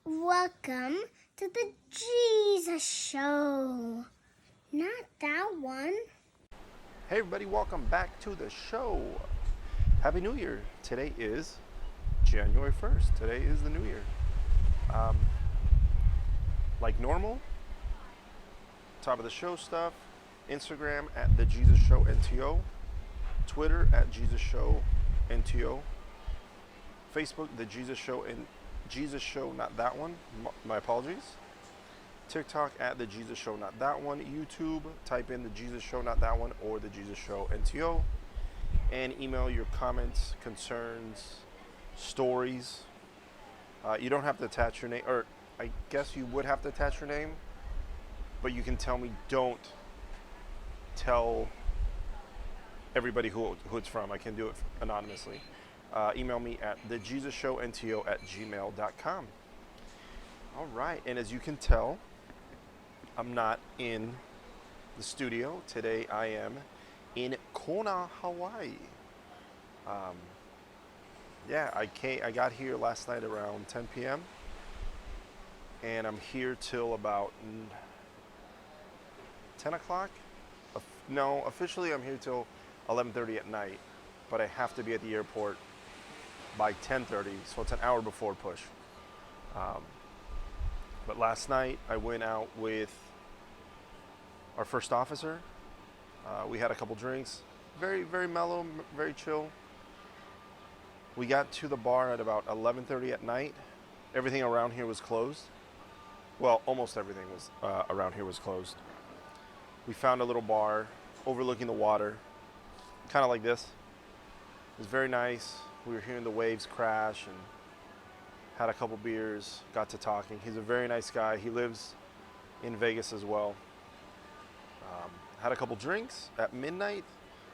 Welcome to the Jesus Show. Not that one. Hey everybody, welcome back to the show. Happy New Year. Today is January 1st. Today is the New Year. Like normal, top of the show stuff. Instagram at the Jesus Show NTO. Twitter at Jesus Show NTO. Facebook, the Jesus Show and Jesus Show, not that one. My apologies. TikTok at the Jesus Show, not that one. YouTube, type in the Jesus Show, not that one, or the Jesus Show NTO. And email your comments, concerns, stories. You don't have to attach your name, or I guess you would have to attach your name, but you can tell me don't tell everybody who it's from. I can do it anonymously. Email me at thejesusshownto@gmail.com. All right, and as you can tell, I'm not in the studio. Today I am in Kona, Hawaii. I got here last night around 10 p.m. and I'm here till about 10 o'clock. No, officially I'm here till 11:30 at night, but I have to be at the airport by 10:30, so it's an hour before push. But last night I went out with our first officer. We had a couple drinks, very, very mellow, very chill. We got to the bar at about 11:30 at night. Everything around here was closed. Well, almost everything was around here was closed. We found a little bar overlooking the water, kind of like this. It was very nice. We were hearing the waves crash and had a couple beers, got to talking. He's a very nice guy. He lives in Vegas as well. Had a couple drinks at midnight.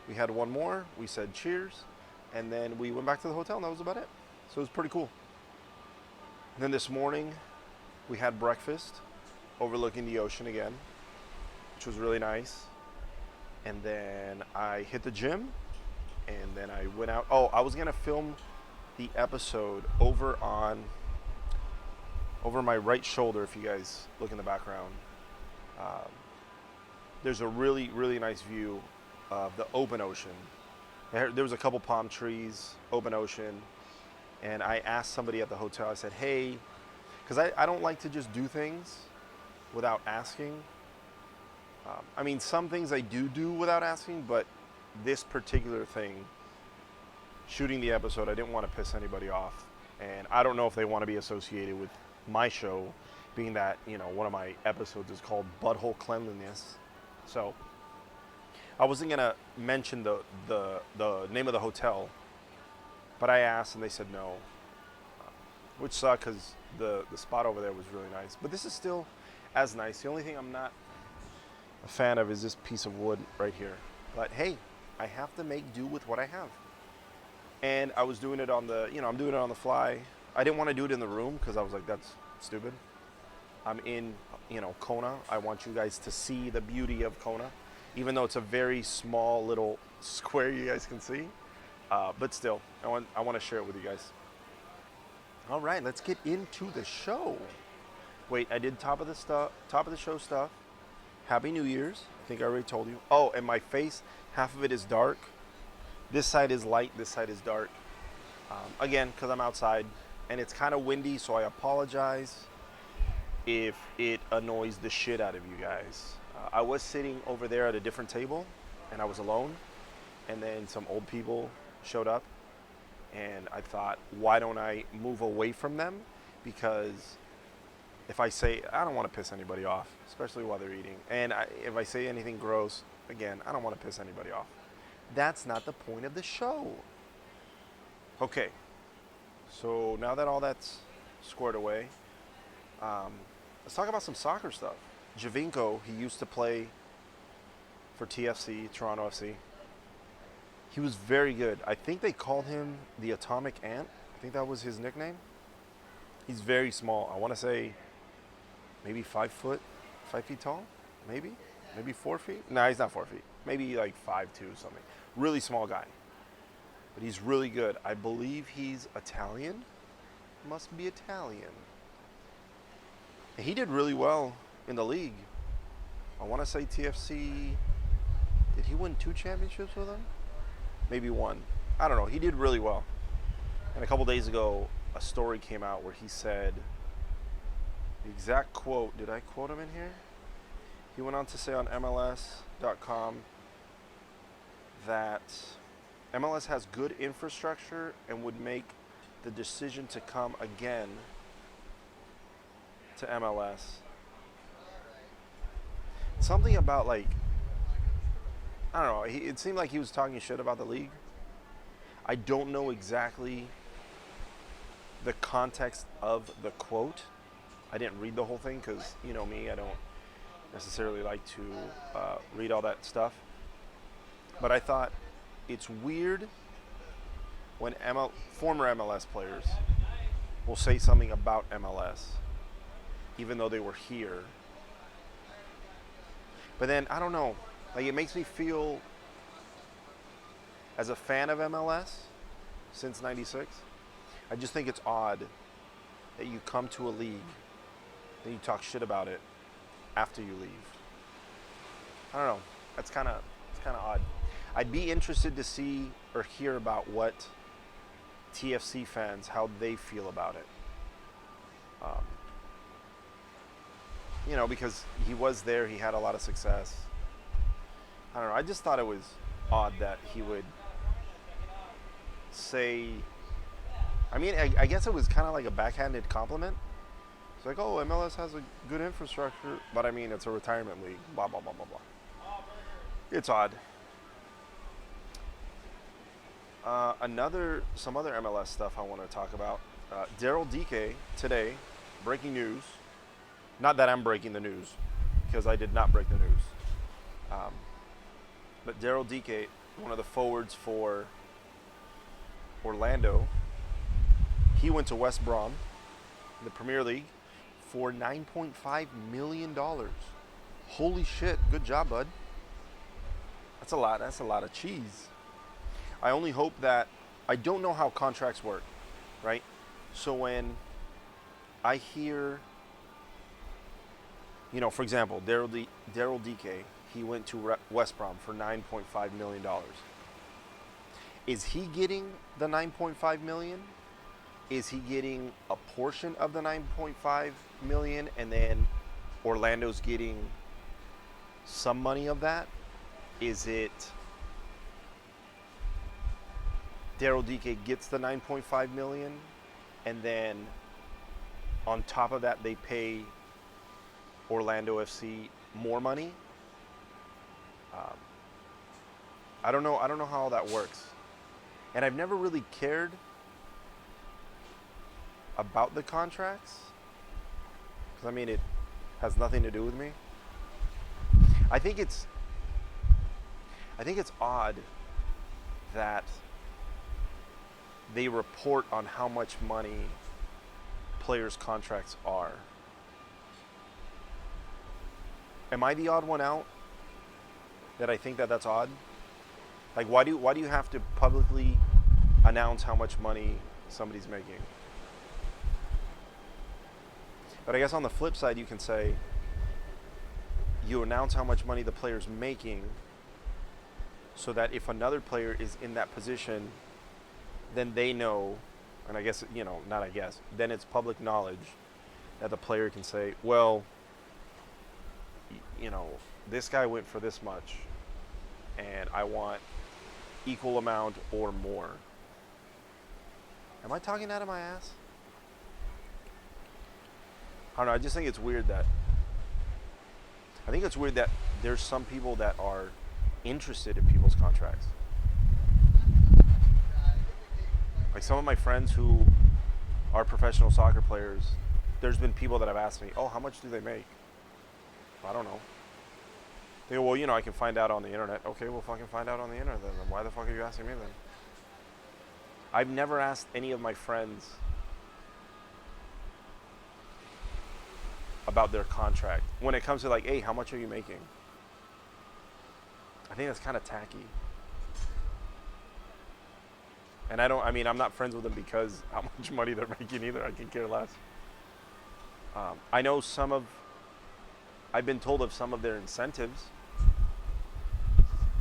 We had one more. We said cheers. And then we went back to the hotel and that was about it. So it was pretty cool. And then this morning we had breakfast overlooking the ocean again, which was really nice. And then I hit the gym and then I went out. Oh, I was going to film the episode over my right shoulder. If you guys look in the background, there's a really, really nice view of the open ocean. There was a couple palm trees, open ocean, and I asked somebody at the hotel, I said, hey, because I don't like to just do things without asking. I mean, some things I do without asking, but this particular thing, shooting the episode, I didn't want to piss anybody off. And I don't know if they want to be associated with my show, being that, one of my episodes is called Butthole Cleanliness. So I wasn't going to mention the name of the hotel, but I asked and they said no, which sucked because the spot over there was really nice. But this is still as nice. The only thing I'm not a fan of is this piece of wood right here. But hey, I have to make do with what I have. And I was doing it on I'm doing it on the fly. I didn't want to do it in the room because I was like, that's stupid. I'm in, Kona. I want you guys to see the beauty of Kona, even though it's a very small little square you guys can see. But still, I want to share it with you guys. All right, let's get into the show. Wait, I did top of the show stuff. Happy New Year's. I think I already told you. Oh, and my face, half of it is dark. This side is light, this side is dark. Again, because I'm outside and it's kind of windy, so I apologize if it annoys the shit out of you guys. I was sitting over there at a different table and I was alone, and then some old people showed up and I thought, why don't I move away from them? Because if I say, I don't want to piss anybody off, especially while they're eating. And if I say anything gross, again, I don't want to piss anybody off. That's not the point of the show. Okay, so now that all that's squared away, let's talk about some soccer stuff. Javinko, he used to play for TFC, Toronto FC. He was very good. I think they called him the Atomic Ant. I think that was his nickname. He's very small. I want to say maybe 5 feet tall, maybe 4 feet. No, he's not 4 feet. Maybe like 5'2", something. Really small guy, but he's really good. I believe he's Italian. Must be Italian. He did really well in the league. I want to say TFC. Did he win 2 championships with them? Maybe 1. I don't know. He did really well. And a couple days ago, a story came out where he said the exact quote. Did I quote him in here? He went on to say on MLS.com that MLS has good infrastructure and would make the decision to come again to MLS. Something about, like, I don't know, it seemed like he was talking shit about the league. I don't know exactly the context of the quote. I didn't read the whole thing because, you know me, I don't necessarily like to read all that stuff. But I thought it's weird when former MLS players will say something about MLS, even though they were here. But then, I don't know, like, it makes me feel, as a fan of MLS since '96, I just think it's odd that you come to a league and you talk shit about it after you leave. I don't know. It's kind of odd. I'd be interested to see or hear about what TFC fans, how they feel about it. You know, because he was there, he had a lot of success. I don't know. I just thought it was odd that he would say. I mean, I guess it was kind of like a backhanded compliment. It's like, oh, MLS has a good infrastructure, but I mean, it's a retirement league. Blah blah blah blah blah. It's odd. Some other MLS stuff I want to talk about. Daryl Dike today, breaking news. Not that I'm breaking the news, because I did not break the news. But Daryl Dike, one of the forwards for Orlando, he went to West Brom in the Premier League for $9.5 million. Holy shit, good job, bud. That's a lot of cheese. I only hope that, I don't know how contracts work, right? So when I hear, you know, for example, Daryl Dike, he went to West Brom for $9.5 million. Is he getting the $9.5 million? Is he getting a portion of the $9.5 million and then Orlando's getting some money of that? Is it Daryl Dike gets the $9.5 million and then on top of that they pay Orlando FC more money? I don't know how all that works. And I've never really cared about the contracts, because I mean, it has nothing to do with me. I think it's odd that they report on how much money players' contracts are. Am I the odd one out that I think that that's odd? Like, why do you have to publicly announce how much money somebody's making? But I guess on the flip side, you can say you announce how much money the player's making so that if another player is in that position, then they know, and I guess, you know, not I guess, then it's public knowledge that the player can say, well, you know, this guy went for this much and I want equal amount or more. Am I talking out of my ass? I don't know, I just think it's weird that there's some people that are interested in people's contracts. Like some of my friends who are professional soccer players, there's been people that have asked me, oh, how much do they make? I don't know. They go, well, you know, I can find out on the internet. Okay, we'll fucking find out on the internet then. Why the fuck are you asking me then? I've never asked any of my friends about their contract. When it comes to like, hey, how much are you making? I think that's kind of tacky. And I'm not friends with them because how much money they're making either. I can care less. I know I've been told of some of their incentives.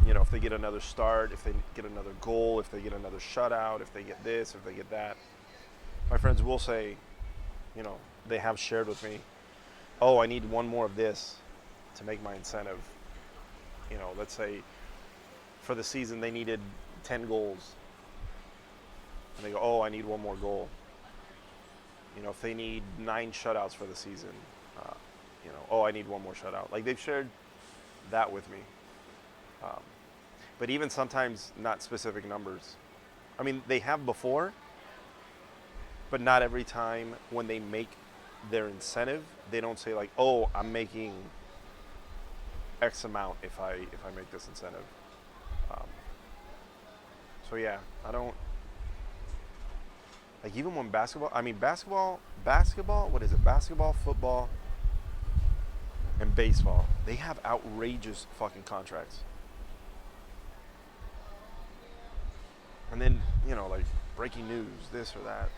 You know, if they get another start, if they get another goal, if they get another shutout, if they get this, if they get that. My friends will say, you know, they have shared with me, oh, I need one more of this to make my incentive. You know, let's say for the season they needed 10 goals. And they go, oh, I need one more goal. You know, if they need 9 shutouts for the season, you know, oh, I need one more shutout. Like, they've shared that with me. But even sometimes not specific numbers. I mean, they have before, but not every time when they make their incentive, they don't say like, oh, I'm making X amount if I make this incentive. So yeah, I don't, like, even when basketball, what is it? Basketball, football, and baseball, they have outrageous fucking contracts. And then, you know, like, breaking news, this or that.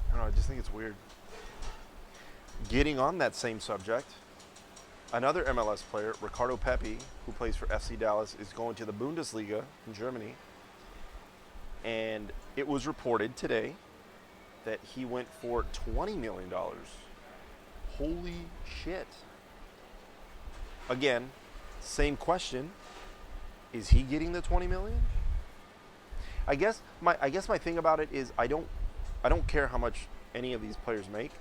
I don't know, I just think it's weird. Getting on that same subject, another MLS player, Ricardo Pepi, who plays for FC Dallas, is going to the Bundesliga in Germany. And it was reported today that he went for $20 million. Holy shit. Again, same question. Is he getting the 20 million? I guess my thing about it is I don't care how much any of these players make.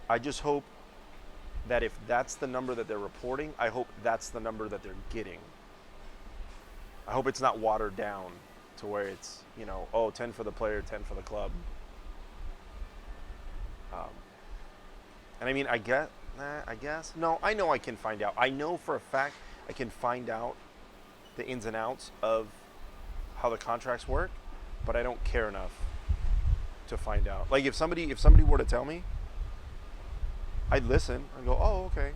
I just hope that if that's the number that they're reporting, I hope that's the number that they're getting. I hope it's not watered down to where it's, you know, oh, 10 for the player, 10 for the club. And I mean, I guess. No, I know I can find out. I know for a fact I can find out the ins and outs of how the contracts work, but I don't care enough to find out. Like, if somebody were to tell me, I'd listen and go, oh, okay.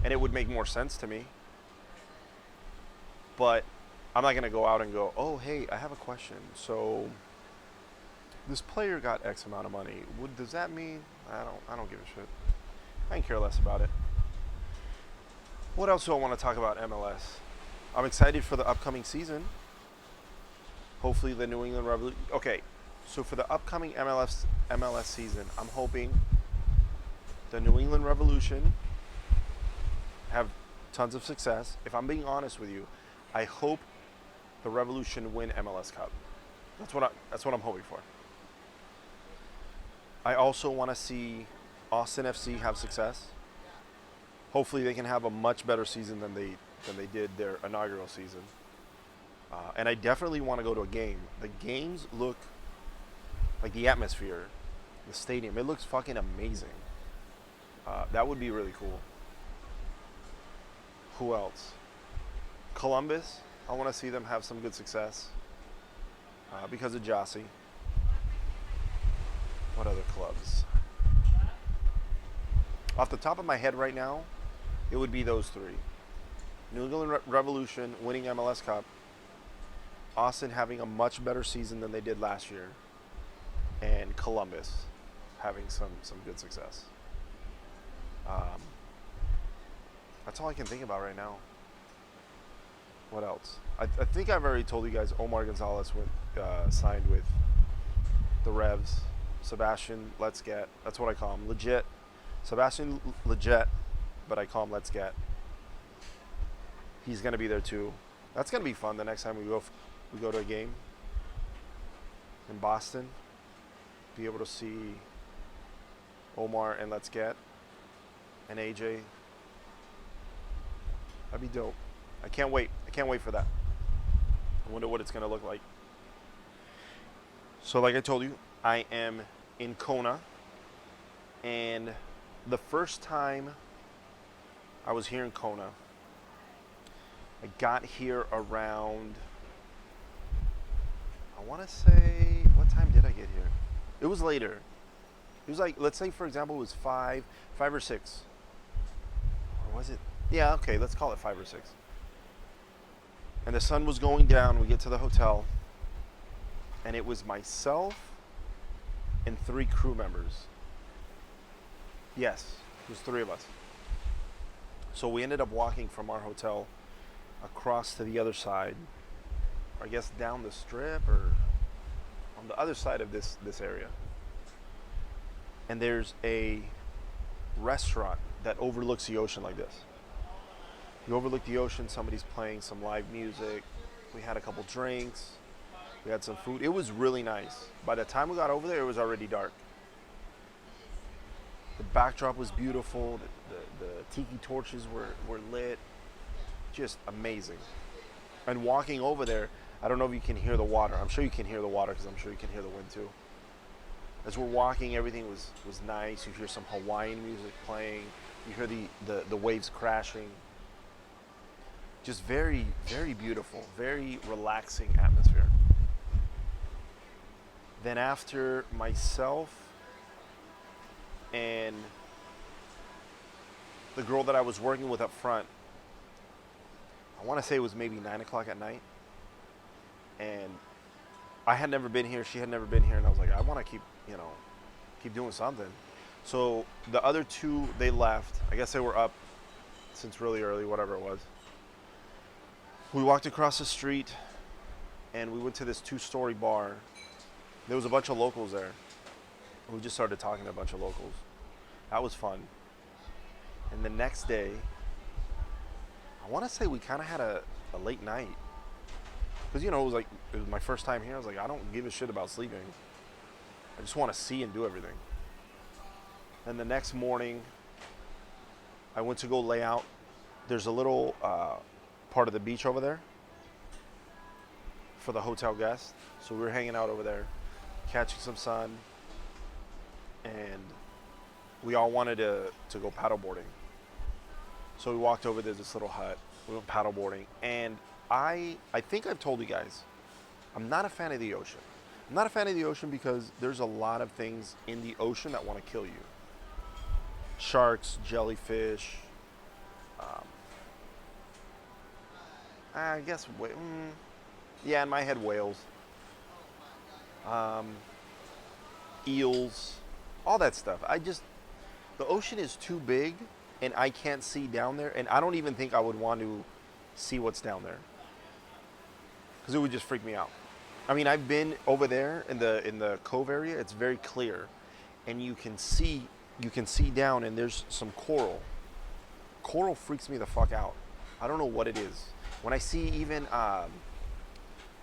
And it would make more sense to me. But I'm not going to go out and go, oh, hey, I have a question. So this player got X amount of money. Does that mean? I don't give a shit. I can care less about it. What else do I want to talk about MLS? I'm excited for the upcoming season. Hopefully the New England Revolution. Okay, so for the upcoming MLS season, I'm hoping the New England Revolution have tons of success. If I'm being honest with you, I hope the Revolution win MLS Cup. That's what I'm hoping for. I also want to see Austin FC have success. Hopefully they can have a much better season than they did their inaugural season. And I definitely want to go to a game. The games look like the atmosphere, the stadium. It looks fucking amazing. That would be really cool. Who else? Columbus. I want to see them have some good success because of Jossie. What other clubs? Off the top of my head right now, it would be those three. New England Revolution winning MLS Cup. Austin having a much better season than they did last year. And Columbus having some good success. That's all I can think about right now. What else? I think I've already told you guys Omar Gonzalez signed with the Revs. Sebastian Let's Get. That's what I call him. Legit. Sebastian Legit, but I call him Let's Get. He's going to be there too. That's going to be fun the next time we go to a game in Boston. Be able to see Omar and Let's Get and AJ. That'd be dope. I can't wait. I can't wait for that. I wonder what it's going to look like. So like I told you, I am in Kona. And the first time I was here in Kona, I got here around, I want to say, what time did I get here? It was later. It was like, let's say, for example, it was 5 or 6. Or was it? Yeah, okay, let's call it 5 or 6. And the sun was going down. We get to the hotel. And it was myself, and 3 crew members. Yes, it was 3 of us. So we ended up walking from our hotel across to the other side, or I guess down the strip, or on the other side of this area. And there's a restaurant that overlooks the ocean like this. You overlook the ocean, somebody's playing some live music. We had a couple drinks. We had some food. It was really nice. By the time we got over there, it was already dark. The backdrop was beautiful. The tiki torches were lit. Just amazing. And walking over there, I don't know if you can hear the water. I'm sure you can hear the water because I'm sure you can hear the wind too. As we're walking, everything was nice. You hear some Hawaiian music playing. You hear the waves crashing. Just very, very beautiful, very relaxing atmosphere. Then after myself and the girl that I was working with up front, I want to say it was maybe 9 o'clock at night. And I had never been here, she had never been here, and I was like, I want to keep doing something. So the other 2, they left. I guess they were up since really early, whatever it was. We walked across the street and we went to this 2-story bar. There was a bunch of locals there. We just started talking to a bunch of locals. That was fun. And the next day, I want to say we kind of had a late night. Because, it was my first time here. I was like, I don't give a shit about sleeping. I just want to see and do everything. And the next morning, I went to go lay out. There's a little part of the beach over there for the hotel guests. So we were hanging out over there, catching some sun, and we all wanted to go paddleboarding. So we walked over to this little hut. We went paddleboarding, and I think I've told you guys, I'm not a fan of the ocean. I'm not a fan of the ocean because there's a lot of things in the ocean that want to kill you. Sharks, jellyfish, I guess, yeah, in my head, whales, eels, all that stuff. The ocean is too big and I can't see down there, and I don't even think I would want to see what's down there because it would just freak me out. I mean, I've been over there in the cove area. It's very clear, and you can see down, and there's some coral. Coral freaks me the fuck out. I don't know what it is. When I see even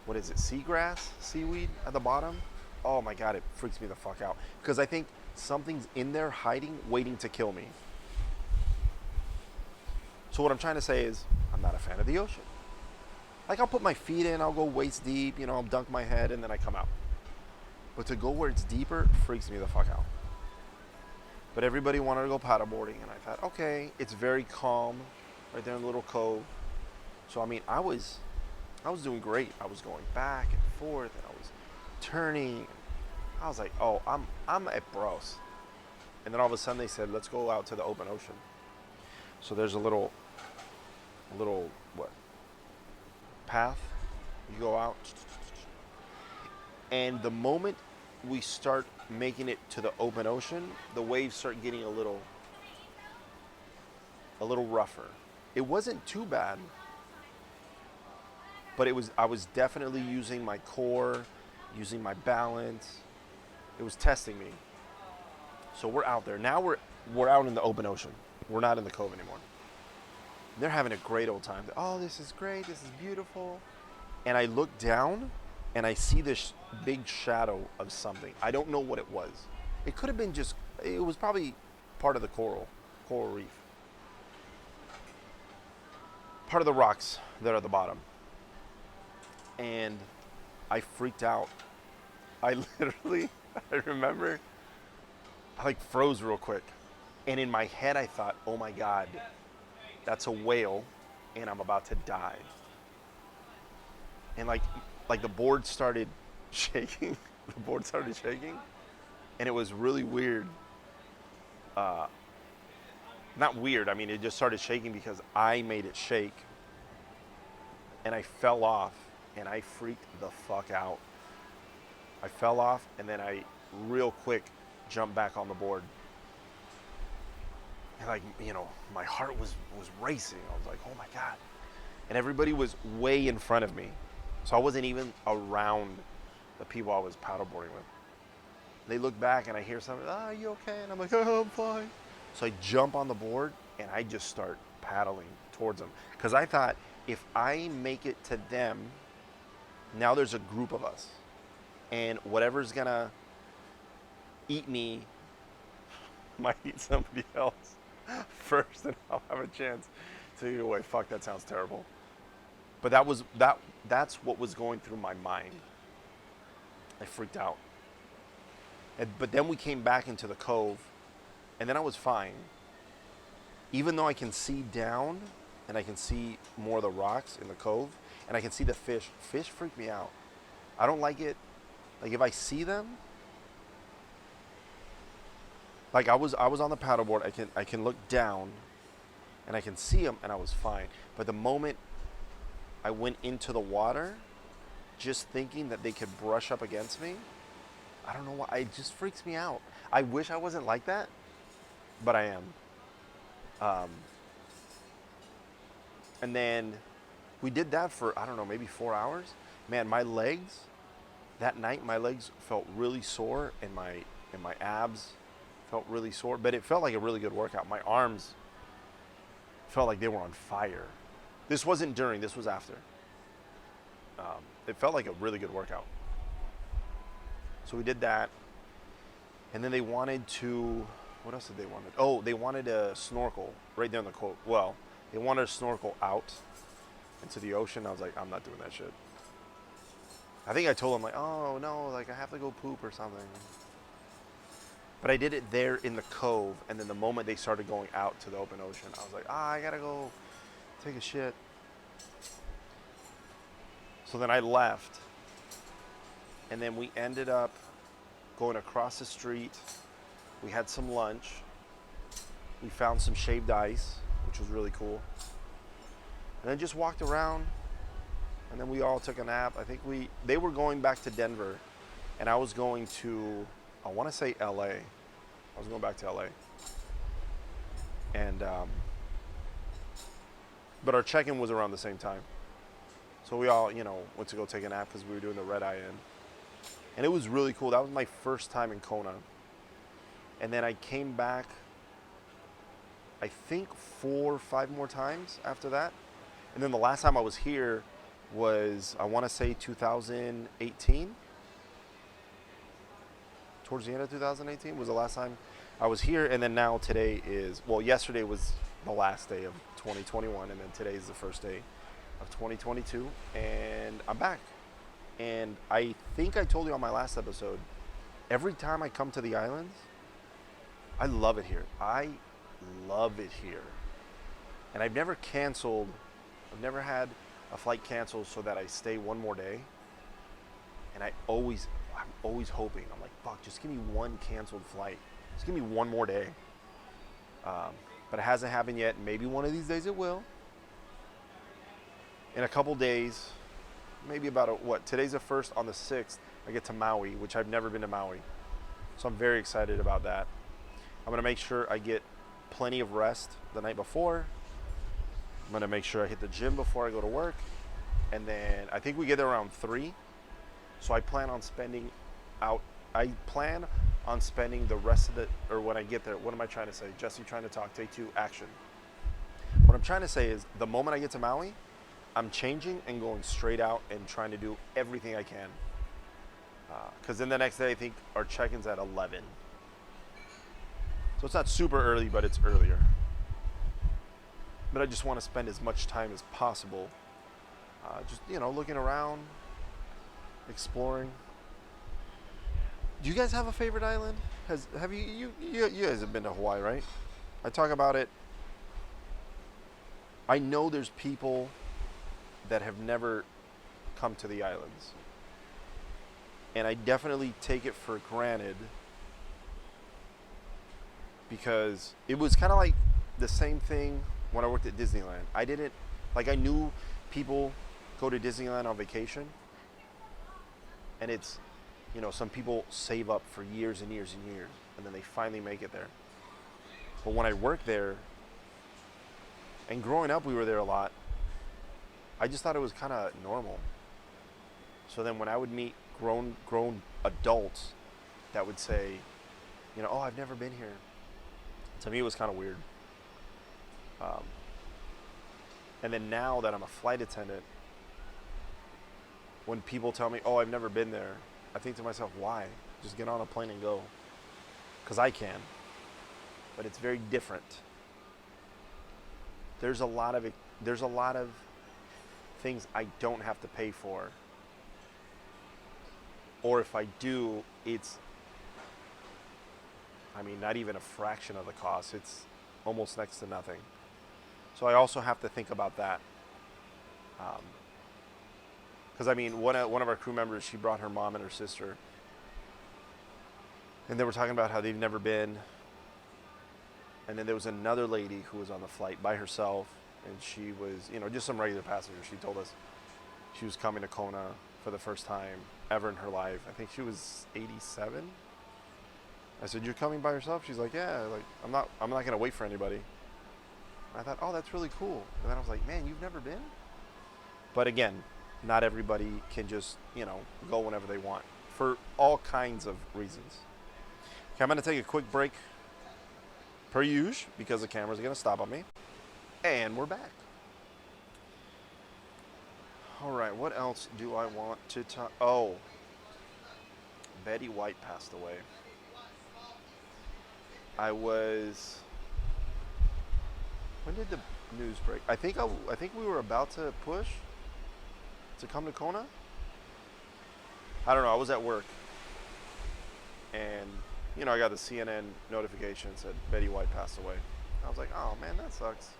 what is it, seagrass, seaweed at the bottom, oh my god, it freaks me the fuck out because I think something's in there hiding, waiting to kill me. So what I'm trying to say is, I'm not a fan of the ocean. Like, I'll put my feet in, I'll go waist deep, I'll dunk my head, and then I come out. But to go where it's deeper freaks me the fuck out. But everybody wanted to go paddleboarding, and I thought, okay, it's very calm right there in the little cove. So, I mean, I was doing great. I was going back and forth, and I was turning. I was like, oh, I'm at bros. And then all of a sudden they said, let's go out to the open ocean. So there's a little path. You go out, and the moment we start making it to the open ocean, the waves start getting a little rougher. It wasn't too bad, but I was definitely using my core, using my balance. It was testing me. So we're out there. Now we're out in the open ocean. We're not in the cove anymore. They're having a great old time. Oh, this is great. This is beautiful. And I look down and I see this big shadow of something. I don't know what it was. It could have been it was probably part of the coral reef. Part of the rocks that are at the bottom. And I freaked out. I remember, I froze real quick. And in my head I thought, oh my God, that's a whale and I'm about to die. And like the board started shaking. The board started shaking. And it was really weird. Not weird, I mean, it just started shaking because I made it shake. And I fell off and I freaked the fuck out. I fell off and then I real quick jump back on the board. And like, my heart was racing. I was like, oh my God. And everybody was way in front of me. So I wasn't even around the people I was paddleboarding with. They look back and I hear something, are you okay? And I'm like, oh, I'm fine. So I jump on the board and I just start paddling towards them. Because I thought, if I make it to them, now there's a group of us. And whatever's gonna eat me might eat somebody else first, and I'll have a chance to eat away. Fuck, that sounds terrible. But that's what was going through my mind. I freaked out. But then we came back into the cove, and then I was fine. Even though I can see down, and I can see more of the rocks in the cove, and I can see the fish. Fish freak me out. I don't like it. Like, if I see them, like I was on the paddleboard, I can look down, and I can see them, and I was fine. But the moment I went into the water, just thinking that they could brush up against me, I don't know why, it just freaks me out. I wish I wasn't like that, but I am. And then we did that for, I don't know, maybe 4 hours. Man, my legs, that night, my legs felt really sore, and my abs felt really sore, but it felt like a really good workout. My arms felt like they were on fire. This wasn't during, this was after. It felt like a really good workout. So we did that, and then they wanted to, what else did they want? Oh, they wanted a snorkel right there in the quote. Well, they wanted a snorkel out into the ocean. I was like, I'm not doing that shit. I think I told them, like, oh no, like I have to go poop or something. But I did it there in the cove, and then the moment they started going out to the open ocean, I was like, I gotta go take a shit. So then I left, and then we ended up going across the street. We had some lunch. We found some shaved ice, which was really cool. And then just walked around, and then we all took a nap. I think they were going back to Denver, and I was going to, I want to say LA. I was going back to LA. And, but our check-in was around the same time. So we all, went to go take a nap because we were doing the red eye in. And it was really cool. That was my first time in Kona. And then I came back, I think 4 or 5 more times after that. And then the last time I was here was, I want to say 2018. Towards the end of 2018 was the last time I was here. And then now today is, well, yesterday was the last day of 2021. And then today is the first day of 2022. And I'm back. And I think I told you on my last episode, every time I come to the islands, I love it here. I love it here. And I've never canceled, I've never had a flight canceled so that I stay one more day. And I'm always hoping, I'm like, fuck, just give me one canceled flight. Just give me one more day. But it hasn't happened yet. Maybe one of these days it will. In a couple days, maybe about today's the 1st, on the 6th, I get to Maui, which I've never been to Maui. So I'm very excited about that. I'm gonna make sure I get plenty of rest the night before. I'm gonna make sure I hit the gym before I go to work. And then I think we get there around 3. So I plan on spending the rest of or when I get there, what am I trying to say? Jesse trying to talk, take 2, action. What I'm trying to say is, the moment I get to Maui, I'm changing and going straight out and trying to do everything I can. Because then the next day, I think our check-in's at 11. So it's not super early, but it's earlier. But I just want to spend as much time as possible just, looking around, exploring. Do you guys have a favorite island? Have you guys have been to Hawaii, right? I talk about it. I know there's people that have never come to the islands. And I definitely take it for granted, because it was kind of like the same thing when I worked at Disneyland. I knew people go to Disneyland on vacation, and it's some people save up for years and years and years, and then they finally make it there. But when I worked there, and growing up we were there a lot, I just thought it was kind of normal. So then when I would meet grown adults that would say, oh, I've never been here. To me, it was kind of weird. And then now that I'm a flight attendant, when people tell me, oh, I've never been there, I think to myself, why? Just get on a plane and go. Because I can. But it's very different. There's a lot of things I don't have to pay for. Or if I do, it's, not even a fraction of the cost. It's almost next to nothing. So I also have to think about that. Because one of our crew members, she brought her mom and her sister, and they were talking about how they've never been. And then there was another lady who was on the flight by herself, and she was, just some regular passenger. She told us she was coming to Kona for the first time ever in her life. I think she was 87. I said, "You're coming by yourself?" She's like, "Yeah, I'm not gonna wait for anybody." And I thought, "Oh, that's really cool." And then I was like, "Man, you've never been?" But again, not everybody can just, go whenever they want for all kinds of reasons. Okay, I'm gonna take a quick break per usual because the camera's gonna stop on me. And we're back. All right, what else do I want to talk? Oh, Betty White passed away. When did the news break? I think we were about to push to come to Kona. I don't know. I was at work, and I got the CNN notification that said Betty White passed away. I was like, oh man, that sucks.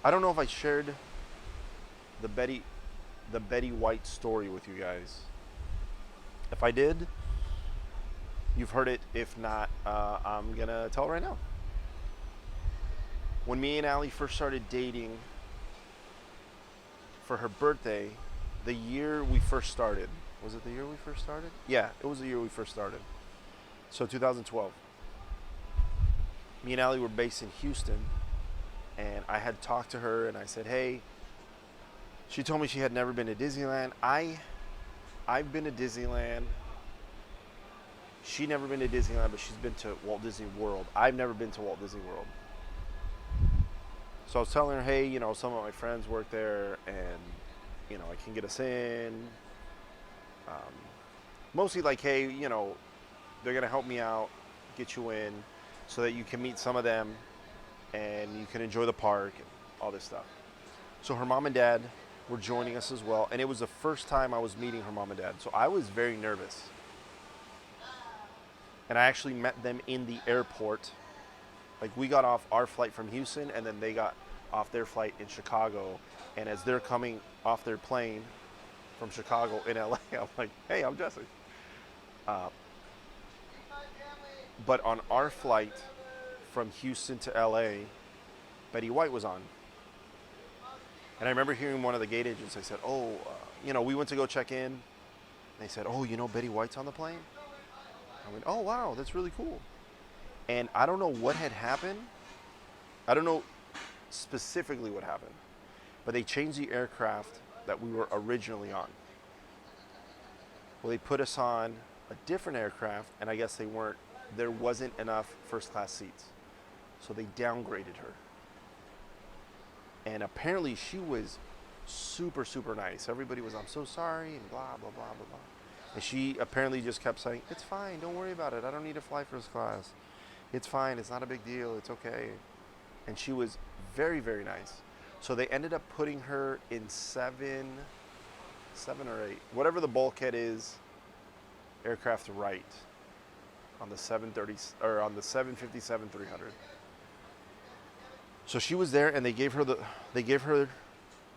I don't know if I shared the Betty White story with you guys. If I did, you've heard it. If not, I'm gonna tell it right now. When me and Allie first started dating for her birthday, the year we first started, was it the year we first started? Yeah, it was the year we first started. So 2012. Me and Allie were based in Houston, and I had talked to her and I said, hey, she told me she had never been to Disneyland. I've been to Disneyland. She never been to Disneyland, but she's been to Walt Disney World. I've never been to Walt Disney World. So I was telling her, hey, some of my friends work there, and I can get us in. Mostly like, hey, they're gonna help me out, get you in, so that you can meet some of them, and you can enjoy the park and all this stuff. So her mom and dad were joining us as well, and it was the first time I was meeting her mom and dad. So I was very nervous. And I actually met them in the airport. Like, we got off our flight from Houston, and then they got off their flight in Chicago. And as they're coming off their plane from Chicago in LA, I'm like, hey, I'm Jesse. But on our flight from Houston to LA, Betty White was on. And I remember hearing one of the gate agents, they said, we went to go check in. And they said, Betty White's on the plane? I went, oh, wow, that's really cool. And I don't know what had happened. I don't know specifically what happened. But they changed the aircraft that we were originally on. Well, they put us on a different aircraft, and I guess there wasn't enough first class seats. So they downgraded her. And apparently she was super, super nice. Everybody was, I'm so sorry, and blah, blah, blah, blah, blah. And she apparently just kept saying, it's fine, don't worry about it. I don't need to fly first class. It's fine, it's not a big deal, it's okay. And she was very, very nice. So they ended up putting her in seven or eight, whatever the bulkhead is, aircraft right, on the 730 or on the 757-300. So she was there, and they gave her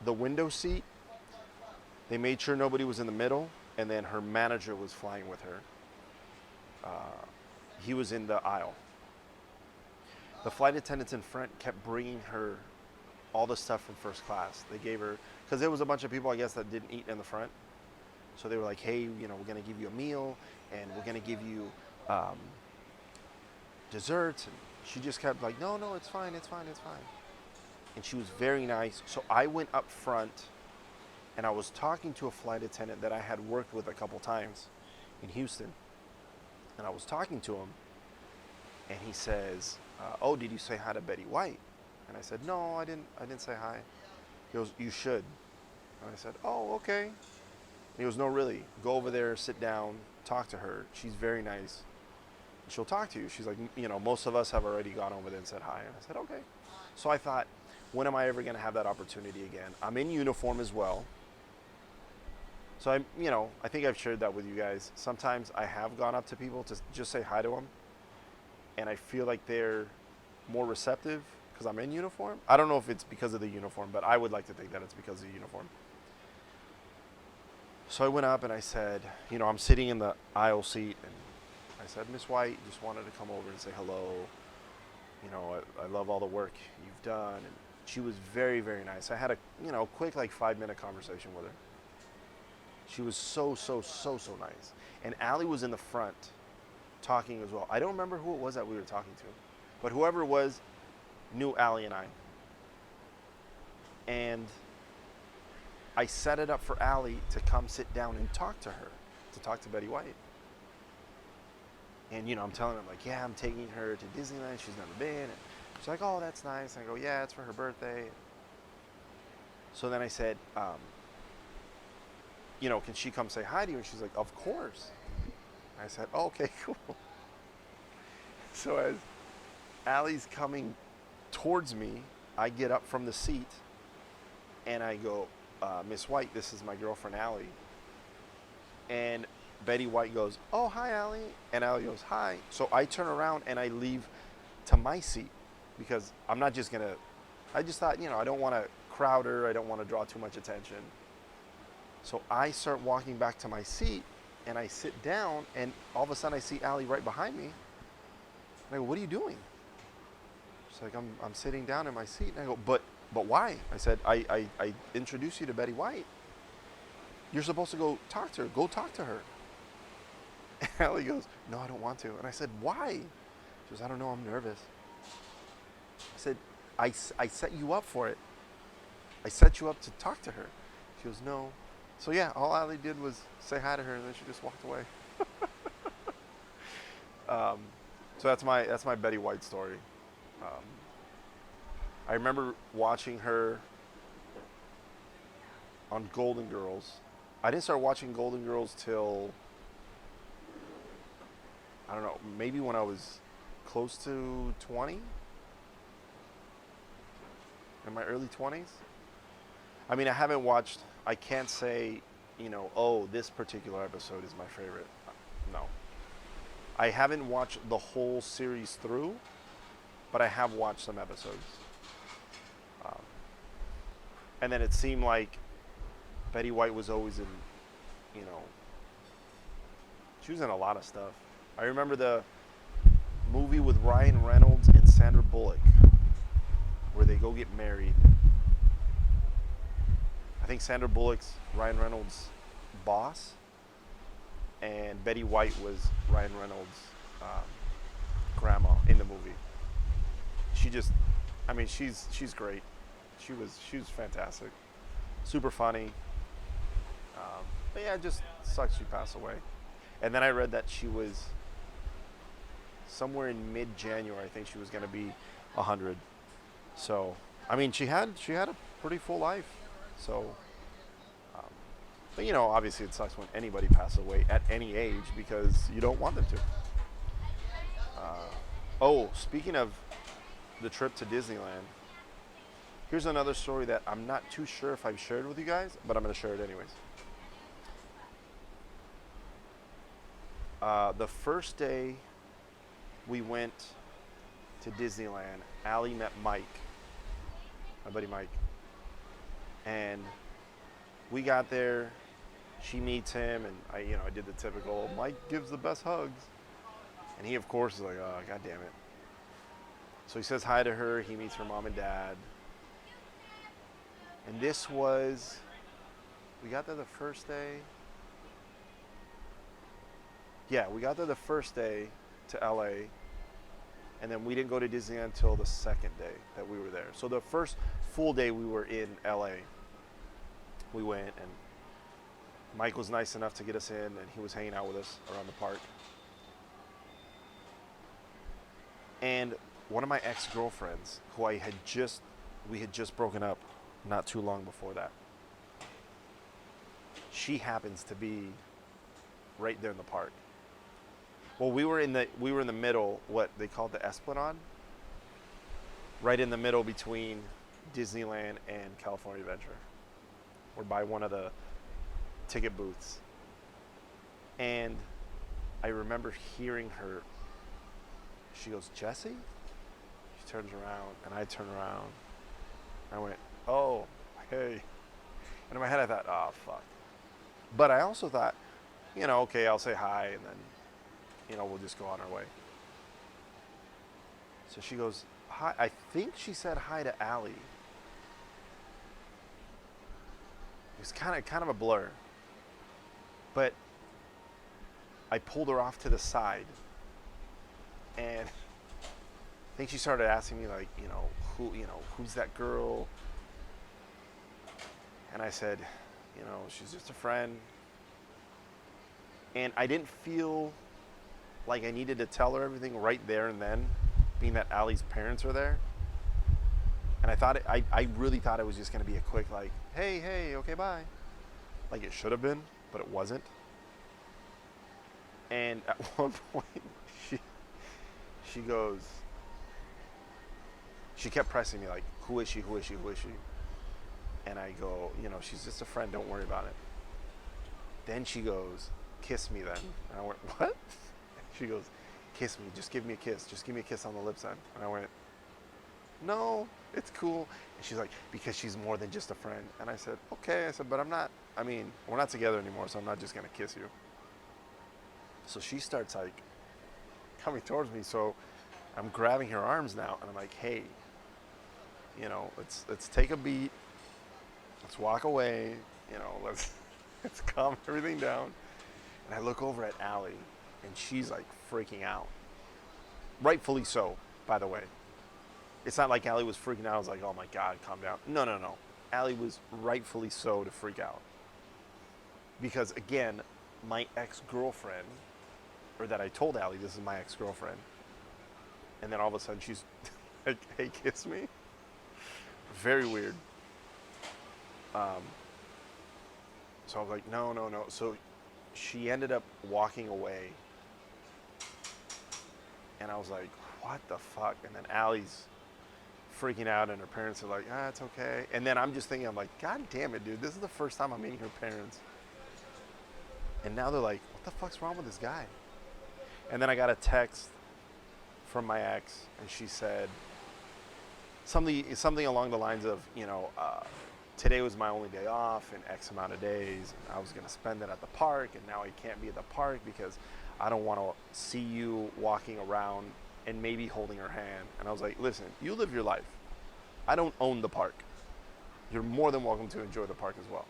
the window seat. They made sure nobody was in the middle, and then her manager was flying with her. He was in the aisle. The flight attendants in front kept bringing her all the stuff from first class. They gave her, because there was a bunch of people, I guess, that didn't eat in the front. So they were like, hey, we're going to give you a meal, and we're going to give you um, desserts. And she just kept like, no, no, it's fine, it's fine, it's fine. And she was very nice. So I went up front, and I was talking to a flight attendant that I had worked with a couple times in Houston. And I was talking to him, and he says, oh, did you say hi to Betty White? And I said, no, I didn't say hi. He goes, you should. And I said, oh, okay. And he goes, no, really, go over there, sit down, talk to her. She's very nice. She'll talk to you. She's like, most of us have already gone over there and said hi. And I said, okay. So I thought, when am I ever going to have that opportunity again? I'm in uniform as well. So I think I've shared that with you guys. Sometimes I have gone up to people to just say hi to them, and I feel like they're more receptive because I'm in uniform. I don't know if it's because of the uniform, but I would like to think that it's because of the uniform. So I went up and I said, I'm sitting in the aisle seat, and I said, Miss White, just wanted to come over and say hello. I love all the work you've done. And she was very, very nice. I had a, quick 5-minute conversation with her. She was so, so, so, so nice. And Allie was in the front talking as well. I don't remember who it was that we were talking to, but whoever it was knew Allie and I. And I set it up for Allie to come sit down and talk to her, to talk to Betty White. And, I'm telling her, like, yeah, I'm taking her to Disneyland. She's never been. And she's like, oh, that's nice. And I go, yeah, it's for her birthday. So then I said, can she come say hi to you? And she's like, of course. I said, oh, okay, cool. So as Allie's coming towards me, I get up from the seat and I go, Miss White, this is my girlfriend, Allie. And Betty White goes, oh, hi, Allie. And Allie goes, hi. So I turn around and I leave to my seat because I'm not just going to, I just thought, I don't want to crowd her. I don't want to draw too much attention. So I start walking back to my seat and I sit down and all of a sudden I see Allie right behind me. And I go, what are you doing? She's like, I'm sitting down in my seat. And I go, but why? I said, I introduced you to Betty White. You're supposed to go talk to her. Go talk to her. And Allie goes, no, I don't want to. And I said, why? She goes, I don't know, I'm nervous. I said, I set you up for it. I set you up to talk to her. She goes, no. So yeah, all Allie did was say hi to her, and then she just walked away. So that's my Betty White story. I remember watching her on Golden Girls. I didn't start watching Golden Girls till, I don't know, maybe when I was close to 20, in my early 20s. I mean, I can't say, oh, this particular episode is my favorite. No. I haven't watched the whole series through, but I have watched some episodes. And then it seemed like Betty White was always in, she was in a lot of stuff. I remember the movie with Ryan Reynolds and Sandra Bullock, where they go get married. I think Sandra Bullock's Ryan Reynolds' boss, and Betty White was Ryan Reynolds' grandma in the movie. She's great. She was fantastic, super funny. But yeah, it just sucks she passed away. And then I read that she was somewhere in mid-January. I think she was going to be 100. So, she had a pretty full life. So, but obviously it sucks when anybody passes away at any age because you don't want them to. Speaking of the trip to Disneyland, here's another story that I'm not too sure if I've shared with you guys, but I'm going to share it anyways. The first day we went to Disneyland, Allie met Mike, my buddy Mike. And we got there, she meets him, and I did the typical, Mike gives the best hugs. And he, of course, is like, oh, God damn it. So he says hi to her, he meets her mom and dad. And we got there the first day. Yeah, we got there the first day to LA, and then we didn't go to Disneyland until the second day that we were there. So the first full day we were in LA, we went, and Mike was nice enough to get us in, and he was hanging out with us around the park. And one of my ex-girlfriends, who we had just broken up not too long before that, she happens to be right there in the park. Well, we were in the middle, what they called the Esplanade, right in the middle between Disneyland and California Adventure. We're by one of the ticket booths. And I remember hearing her. She goes, "Jesse?" She turns around, and I turn around. I went, "Oh, hey." And in my head I thought, "Oh, fuck." But I also thought, okay, I'll say hi, and then we'll just go on our way. So she goes, "Hi." I think she said hi to Allie. It was kind of a blur. But I pulled her off to the side, and I think she started asking me, like, who's that girl? And I said, she's just a friend. And I didn't feel like I needed to tell her everything right there and then, being that Allie's parents are there. And I really thought it was just going to be a quick, like, hey, okay, bye. Like it should have been, but it wasn't. And at one point, she goes, she kept pressing me, like, who is she? And I go, she's just a friend, don't worry about it. Then she goes, "Kiss me then." And I went, "What?" She goes, "Kiss me, just give me a kiss. Just give me a kiss on the lips then." And I went, "No, it's cool." And she's like, "Because she's more than just a friend." And I said, "Okay." I said, "But we're not together anymore, so I'm not just going to kiss you." So she starts, like, coming towards me. So I'm grabbing her arms now, and I'm like, "Hey, let's take a beat. Let's walk away. Let's calm everything down." And I look over at Allie, and she's, like, freaking out. Rightfully so, by the way. It's not like Allie was freaking out. I was like, "Oh my God, calm down." No. Allie was rightfully so to freak out. Because, again, my ex-girlfriend, or that I told Allie this is my ex-girlfriend, and then all of a sudden she's like, "Hey, kiss me." Very weird. So I was like, no. So she ended up walking away, and I was like, what the fuck? And then Allie's freaking out, and her parents are like, "It's okay." And then I'm just thinking, I'm like, God damn it, dude, this is the first time I'm meeting her parents. And now they're like, what the fuck's wrong with this guy? And then I got a text from my ex, and she said something along the lines of, today was my only day off in X amount of days, and I was going to spend it at the park, and now I can't be at the park because I don't want to see you walking around and maybe holding her hand. And I was like, "Listen, you live your life. I don't own the park. You're more than welcome to enjoy the park as well."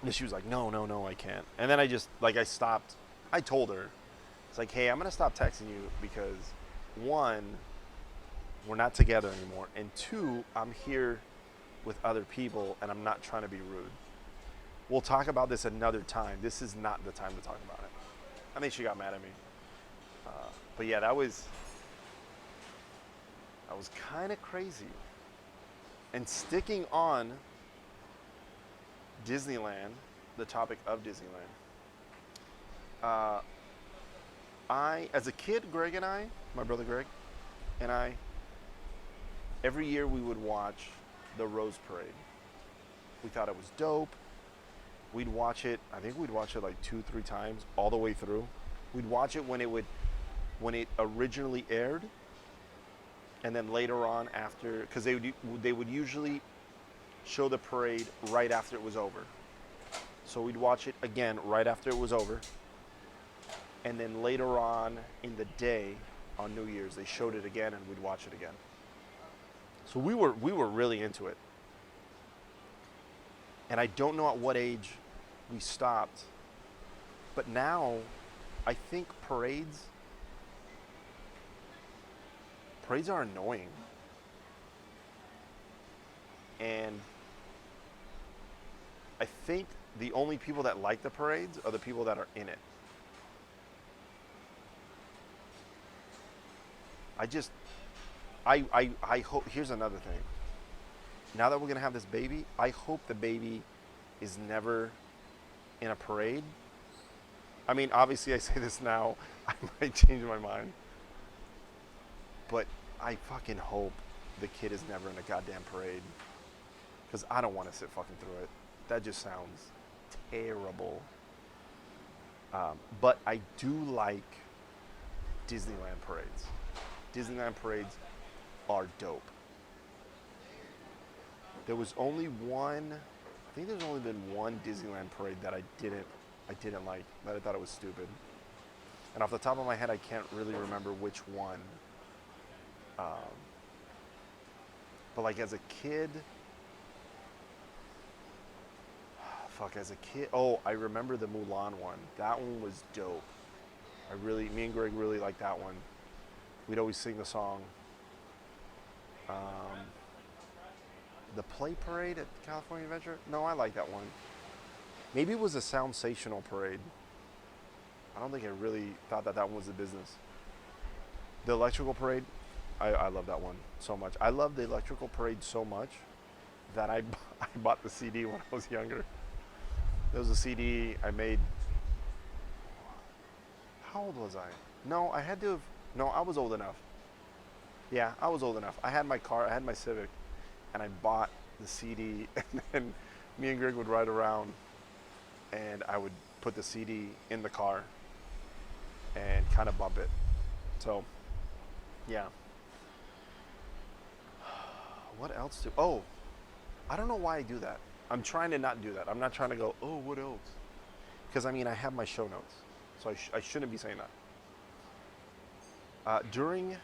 And she was like, no, I can't. And then I stopped. I told her, it's like, "Hey, I'm going to stop texting you because, one, we're not together anymore. And two, I'm here with other people, and I'm not trying to be rude. We'll talk about this another time. This is not the time to talk about it." I think she got mad at me. But yeah, that was kind of crazy. And sticking on Disneyland, the topic of Disneyland, as a kid, Greg and I, my brother Greg, and I, every year we would watch the Rose Parade. We thought it was dope. We'd watch it, I think we'd watch it like 2-3 times all the way through. We'd watch it when it originally aired, and then later on after, because they would usually show the parade right after it was over. So we'd watch it again right after it was over, and then later on in the day on New Year's they showed it again, and we'd watch it again. So we were really into it. And I don't know at what age we stopped, But now, I think parades are annoying. And I think the only people that like the parades are the people that are in it. I just, I hope, here's another thing. Now that we're going to have this baby, I hope the baby is never in a parade. I mean, obviously, I say this now, I might change my mind. But I fucking hope the kid is never in a goddamn parade. Because I don't want to sit fucking through it. That just sounds terrible. But I do like Disneyland parades. Disneyland parades are dope. There was only one, I think there's only been one Disneyland parade that I didn't like, that I thought it was stupid. And off the top of my head, I can't really remember which one. But like as a kid, oh, I remember the Mulan one. That one was dope. Me and Greg really liked that one. We'd always sing the song. The Play Parade at California Adventure? No, I like that one. Maybe it was a Soundsational parade. I don't think I really thought that one was the business. The Electrical Parade, I love that one so much. I love the Electrical Parade so much that I bought the CD when I was younger. There was a CD I made. How old was I? No, I was old enough. Yeah, I was old enough. I had my car, I had my Civic, and I bought the CD, and then me and Greg would ride around, and I would put the CD in the car and kind of bump it. So, yeah. What else oh, I don't know why I do that. I'm trying to not do that. I'm not trying to go, oh, what else? Because, I mean, I have my show notes, so I shouldn't be saying that. During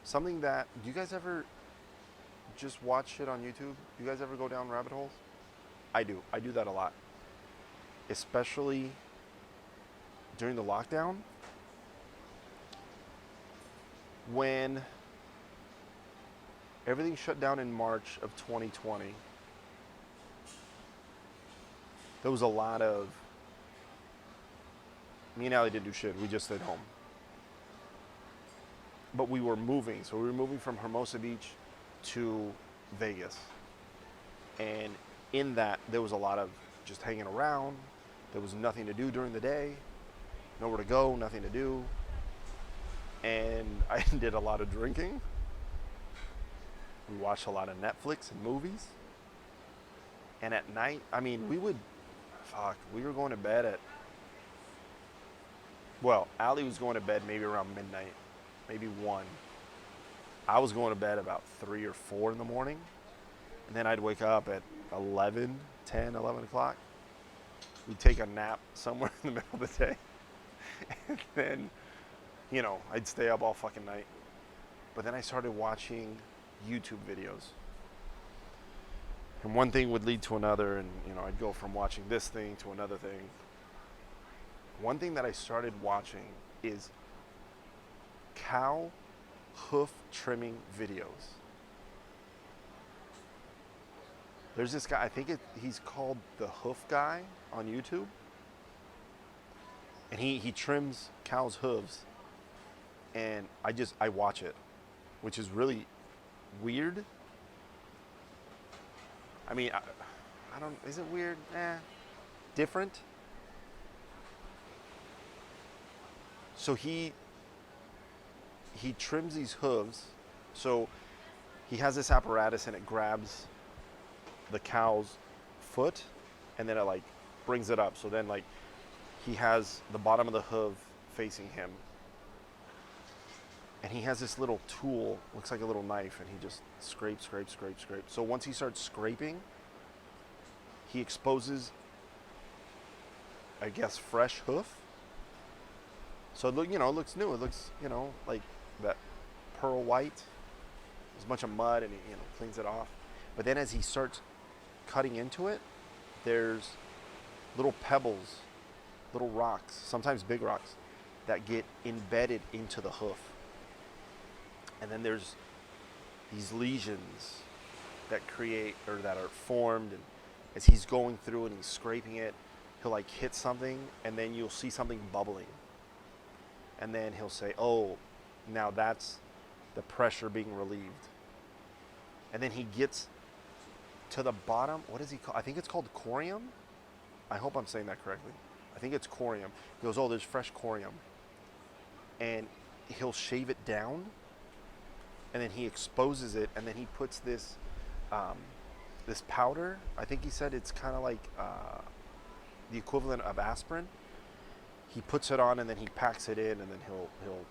something that, do you guys ever just watch shit on YouTube? Do you guys ever go down rabbit holes? I do. I do that a lot. Especially during the lockdown. When everything shut down in March of 2020, there was a lot of, me and Allie didn't do shit. We just stayed home. But we were moving. So we were moving from Hermosa Beach to Vegas. And in that, there was a lot of just hanging around. There was nothing to do during the day. Nowhere to go, nothing to do. And I did a lot of drinking. We watched a lot of Netflix and movies. And at night, I mean, we were going to bed Allie was going to bed maybe around midnight, maybe 1. I was going to bed about 3 or 4 in the morning. And then I'd wake up at 11 o'clock. We'd take a nap somewhere in the middle of the day. And then, I'd stay up all fucking night. But then I started watching YouTube videos. And one thing would lead to another, and, I'd go from watching this thing to another thing. One thing that I started watching is cow hoof trimming videos. There's this guy, I think he's called the Hoof Guy on YouTube. And he trims cows' hooves. And I watch it, which is really weird. I mean, is it weird? Different. So he trims these hooves. So he has this apparatus and it grabs the cow's foot and then it brings it up. So then he has the bottom of the hoof facing him. And he has this little tool, looks like a little knife, and he just scrapes. So once he starts scraping, he exposes, I guess, fresh hoof. So it looks new. It looks, like that pearl white. There's a bunch of mud, and he, cleans it off. But then as he starts cutting into it, there's little pebbles little rocks, sometimes big rocks, that get embedded into the hoof. And then there's these lesions that create or that are formed, and as he's going through and he's scraping it, he'll like hit something and then you'll see something bubbling. And then he'll say, oh, now that's the pressure being relieved. And then he gets to the bottom. What is he called? I think it's called corium. I hope I'm saying that correctly. I think it's corium. He goes, oh, there's fresh corium. And he'll shave it down. And then he exposes it. And then he puts this this powder. I think he said it's kind of like the equivalent of aspirin. He puts it on and then he packs it in, and then he'll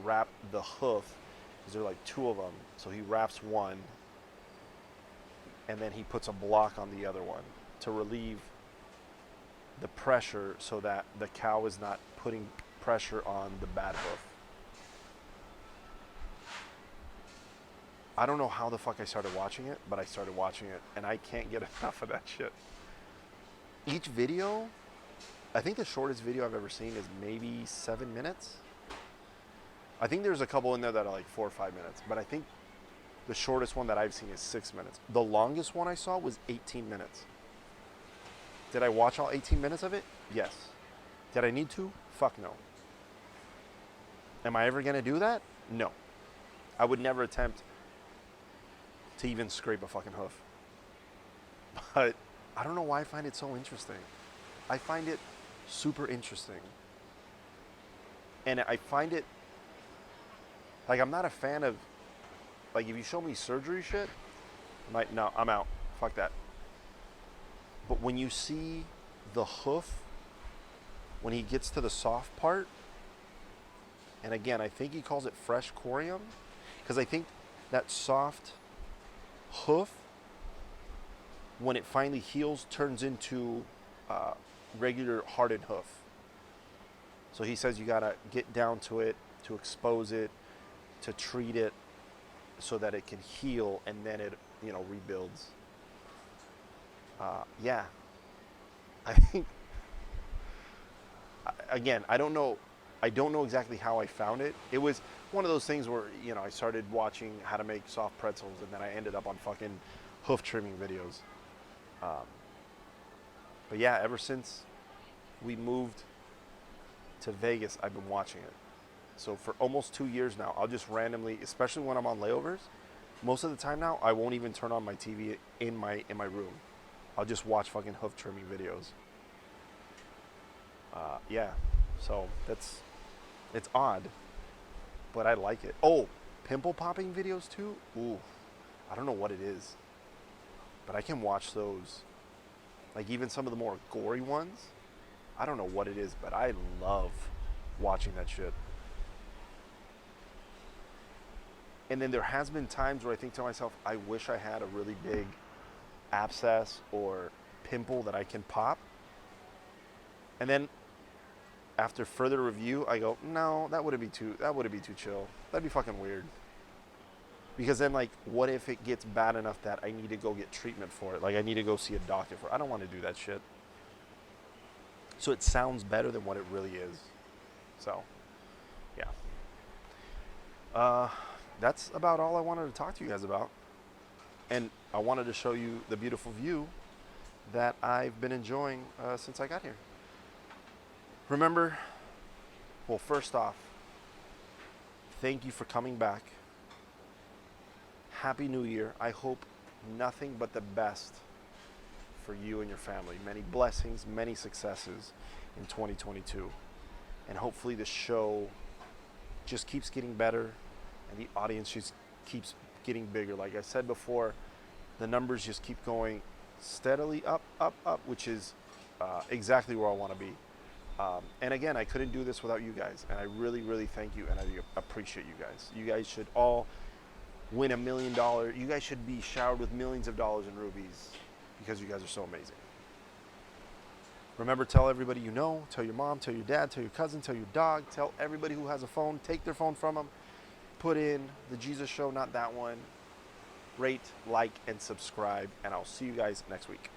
wrap the hoof, because there are like two of them. So he wraps one, and then he puts a block on the other one to relieve the pressure, so that the cow is not putting pressure on the bad hoof. I don't know how the fuck I started watching it, but I started watching it, and I can't get enough of that shit. Each video, I think the shortest video I've ever seen is maybe 7 minutes. I think there's a couple in there that are like 4 or 5 minutes, but I think the shortest one that I've seen is 6 minutes. The longest one I saw was 18 minutes. Did I watch all 18 minutes of it? Yes. Did I need to? Fuck no. Am I ever gonna do that? No. I would never attempt to even scrape a fucking hoof. But I don't know why I find it so interesting. I find it super interesting. And I find it, like, I'm not a fan of, like, if you show me surgery shit, no, I'm out. Fuck that. But when you see the hoof, when he gets to the soft part, and again, I think he calls it fresh corium, because I think that soft hoof, when it finally heals, turns into regular hardened hoof. So he says you gotta get down to it, to expose it, to treat it, so that it can heal, and then it, rebuilds. Yeah. I think, again, I don't know exactly how I found it. It was one of those things where, I started watching how to make soft pretzels, and then I ended up on fucking hoof trimming videos. But yeah, ever since we moved to Vegas, I've been watching it. So for almost 2 years now, I'll just randomly, especially when I'm on layovers, most of the time now, I won't even turn on my TV in my room. I'll just watch fucking hoof trimming videos. Yeah, so it's odd, but I like it. Oh, pimple popping videos too? Ooh, I don't know what it is, but I can watch those. Like even some of the more gory ones, I don't know what it is, but I love watching that shit. And then there has been times where I think to myself, I wish I had a really big abscess or pimple that I can pop. And then after further review, I go, no, that would be too chill. That'd be fucking weird. Because then, like, what if it gets bad enough that I need to go get treatment for it? Like, I need to go see a doctor for it. I don't want to do that shit. So it sounds better than what it really is. So, yeah. That's about all I wanted to talk to you guys about. And I wanted to show you the beautiful view that I've been enjoying since I got here. Remember, well, first off, thank you for coming back. Happy New Year. I hope nothing but the best for you and your family. Many blessings, many successes in 2022. And hopefully the show just keeps getting better and the audience just keeps getting bigger. Like I said before, the numbers just keep going steadily up, which is exactly where I want to be. And again, I couldn't do this without you guys. And I really, really thank you and I appreciate you guys. You guys should all win $1 million. You guys should be showered with millions of dollars in rubies because you guys are so amazing. Remember, tell everybody you know. Tell your mom, tell your dad, tell your cousin, tell your dog. Tell everybody who has a phone. Take their phone from them. Put in the Jesus Show, not that one. Rate, like, and subscribe. And I'll see you guys next week.